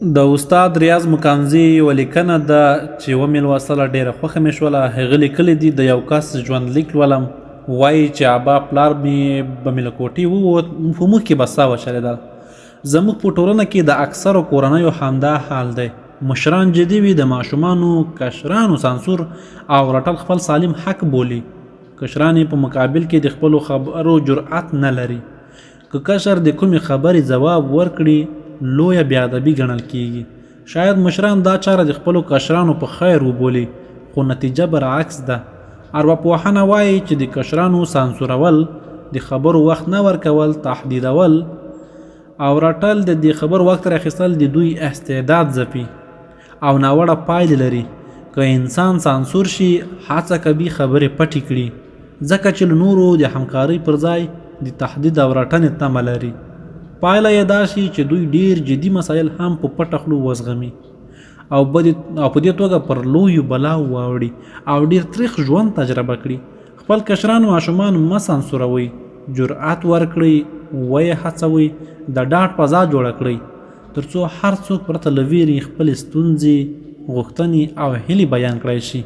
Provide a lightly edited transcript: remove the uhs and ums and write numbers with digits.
د استاد ریاض مکانزي یوه لیکنه ده چې ومې لوستله ډېره خوښه مې شوله. هغه لیکلی دي د یو کس ژوندلیک لولم. وایي چې ابا پلار مې به مې له کوټې ووت، په موږ کې به ساه وچلېدل. زموږ په ټولنه کې د اکثرو کورنیو همدا حال دی. مشران جدي وي، د ماشومانو کشرانو سانسور او رټل خپل سالم حق بولي. کشران په مقابل کې د خپلو خبرو جرأت نه لري. که کشر د کومې خبرې ځواب ورکړي لویه بېادبي ګڼل کیږي. شاید مشران دا چاره د خپلو کشرانو په خیر وبولي، خو نتیجه برعکس ده. ارواپوهنه وایي چې د کشرانو سانسورول، د خبرو وخت نه ورکول، تهدیدول او رټل د دې خبر وخت راخیستل د دوی استعداد ځپي او ناوړه پایلې لري. که انسان سانسور شي، هڅه کوي خبرې پټې کړي، ځکه چې له نورو د همکارۍ پر ځای د تهدید او رټنې تمه لري. پایله یې دا شي چې دوی ډیر جدي مسایل هم په پټه خوله وزغمي او په دې توګه پر لویو بلاو واوړي او ډیر تریخ ژوند تجربه کړي. خپل کشران ماشومان مه سانسوروئ، جرأت ورکړئ، ویې هڅوئ، د ډاډ فضا جوړه کړئ، تر څو هر څوک پرته له ویرې خپلې ستونزې، غوښتنې او هیلې بیان کړی شي.